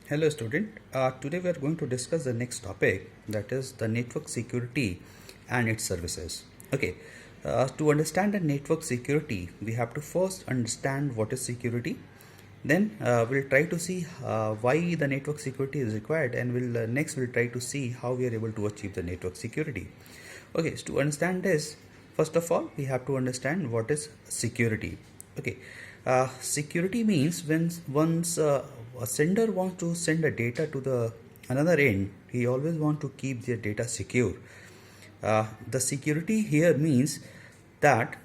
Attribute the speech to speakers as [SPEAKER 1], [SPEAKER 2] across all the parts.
[SPEAKER 1] Hello student, today we are going to discuss the next topic, that is the network security and its services. Okay, to understand the network security we have to first understand what is security. Then we'll try to see why the network security is required, and we'll try to see how we are able to achieve the network security. Okay, so to understand this, first of all we have to understand what is security. Okay, security means when once a sender wants to send a data to the another end, he always want to keep their data secure. The security here means that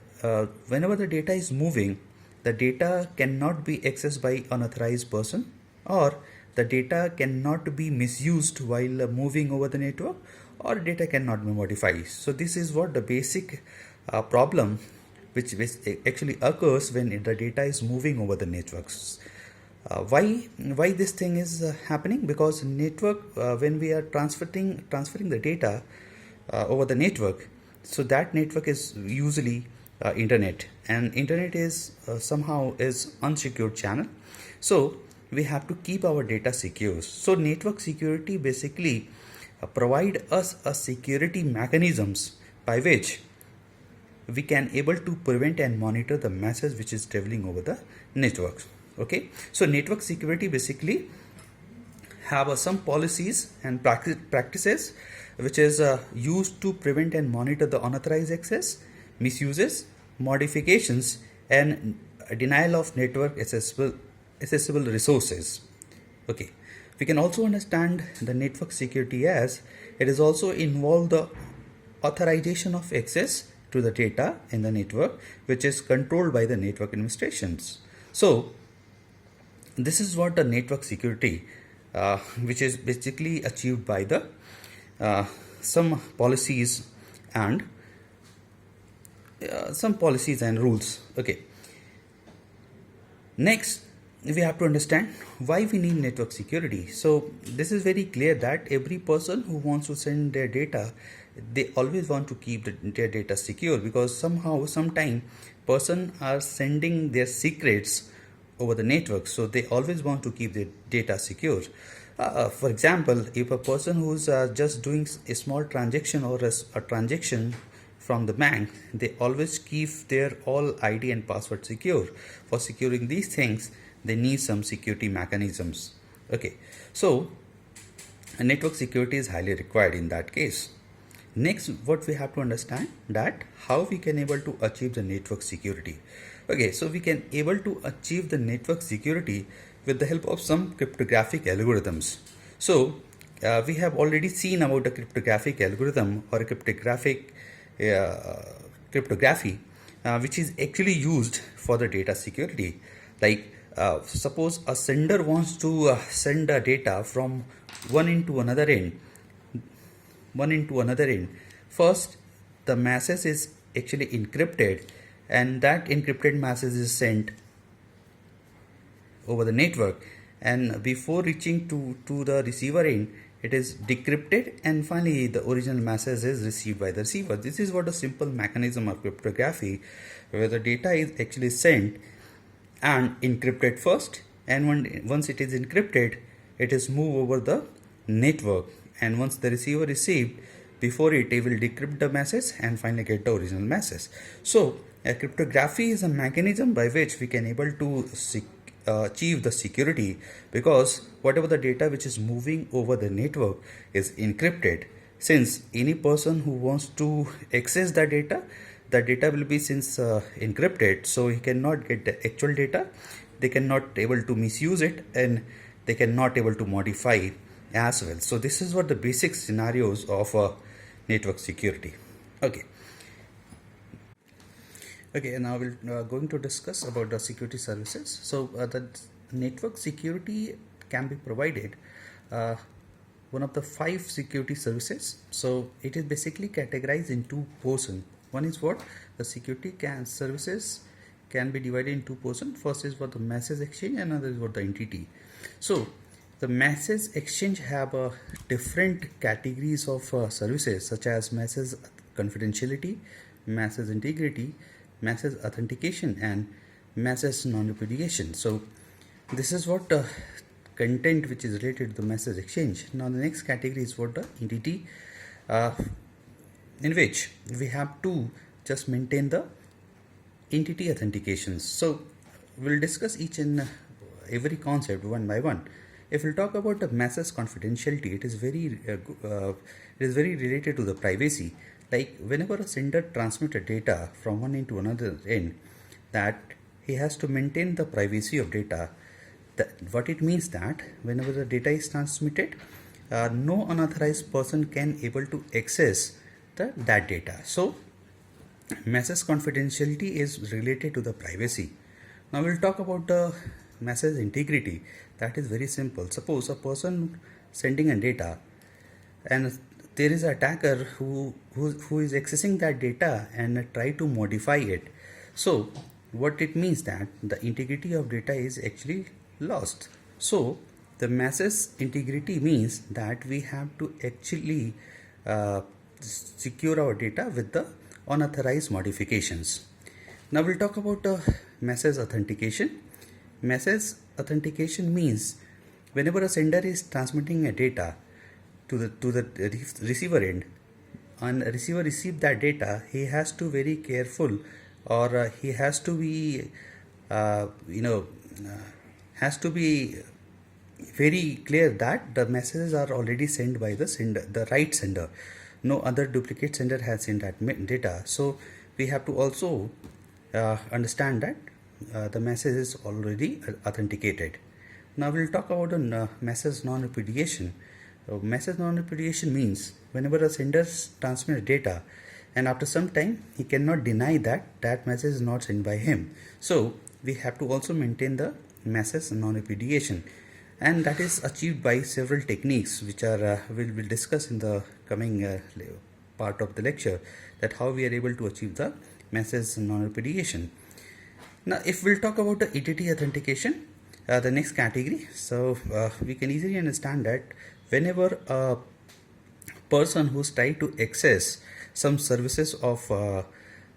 [SPEAKER 1] whenever the data is moving, the data cannot be accessed by unauthorized person, or the data cannot be misused while moving over the network, or data cannot be modified. So this is what the basic problem which actually occurs when the data is moving over the networks. Why this thing is happening? Because network, when we are transferring the data over the network, so that network is usually internet, and internet is somehow is unsecured channel. So we have to keep our data secure. So network security basically provide us a security mechanisms by which we can able to prevent and monitor the message which is traveling over the network. Okay, so network security basically have some policies and practices which is used to prevent and monitor the unauthorized access, misuses, modifications, and denial of network accessible resources. Okay, we can also understand the network security as it is also involved the authorization of access to the data in the network, which is controlled by the network administrations. So this is what the network security, which is basically achieved by the some policies and rules. Okay, next we have to understand why we need network security. So this is very clear that every person who wants to send their data, they always want to keep their data secure, because sometime person are sending their secrets over the network, so they always want to keep their data secure. For example, if a person who's just doing a small transaction or a transaction from the bank, they always keep their all ID and password secure. For securing these things, they need some security mechanisms. Okay, so network security is highly required in that case. Next, what we have to understand that how we can able to achieve the network security. Okay, so we can able to achieve the network security with the help of some cryptographic algorithms. So we have already seen about the cryptographic algorithm or cryptography, which is actually used for the data security. Like suppose a sender wants to send the data from one end to another end. First, the message is actually encrypted, and that encrypted message is sent over the network, and before reaching to the receiver end, it is decrypted, and finally the original message is received by the receiver. This is what a simple mechanism of cryptography, where the data is actually sent and encrypted first, and once it is encrypted, it is moved over the network, and once the receiver received, before it will decrypt the message and finally get the original message. So cryptography is a mechanism by which we can able to achieve the security, because whatever the data which is moving over the network is encrypted. Since any person who wants to access the data will be since encrypted, so he cannot get the actual data, they cannot able to misuse it, and they cannot able to modify as well. So this is what the basic scenarios of network security. Okay, now we're going to discuss about the security services. So the network security can be provided one of the 5 security services. So it is basically categorized in 2 portions. One is what the security services can be divided in 2 portions. First is what the message exchange, and another is what the entity. So the message exchange have different categories of services, such as message confidentiality, message integrity, message authentication, and message non-repudiation. So this is what content which is related to the message exchange. Now the next category is what the entity in which we have to just maintain the entity authentications. So we'll discuss each and every concept one by one. If we'll talk about the message confidentiality, it is very related to the privacy. Like whenever a sender transmits a data from one end to another end, that he has to maintain the privacy of data. What it means that whenever the data is transmitted, no unauthorized person can able to access that data. So message confidentiality is related to the privacy. Now we'll talk about the message integrity. That is very simple. Suppose a person sending a data and there is an attacker who is accessing that data and try to modify it. So what it means that the integrity of data is actually lost. So the message integrity means that we have to actually secure our data with the unauthorized modifications. Now we'll talk about message authentication. Message authentication means whenever a sender is transmitting a data to the receiver end and receiver receive that data, he has to very careful, or he has to be has to be very clear that the messages are already sent by the sender, the right sender. No other duplicate sender has sent that data. So we have to also understand that the message is already authenticated. Now we'll talk about the message non-repudiation. Message non-repudiation means whenever a sender transmits data and after some time he cannot deny that that message is not sent by him. So we have to also maintain the message non-repudiation, and that is achieved by several techniques which are we'll discuss in the coming part of the lecture, that how we are able to achieve the message non-repudiation. Now if we'll talk about the entity authentication, the next category, so we can easily understand that whenever a person who's trying to access some services of a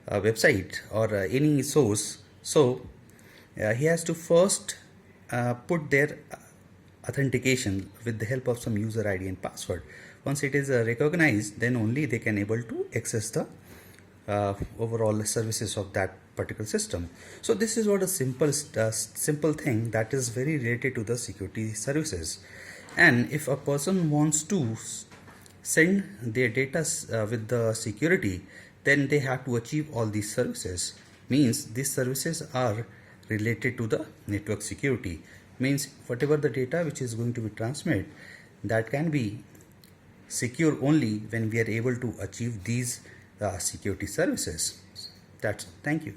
[SPEAKER 1] website or any source, so he has to first put their authentication with the help of some user ID and password. Once it is recognized, then only they can able to access the overall services of that particular system. So this is what a simple thing that is very related to the security services. And if a person wants to send their data with the security, then they have to achieve all these services. Means these services are related to the network security. Means whatever the data which is going to be transmitted, that can be secure only when we are able to achieve these security services. That's all. Thank you.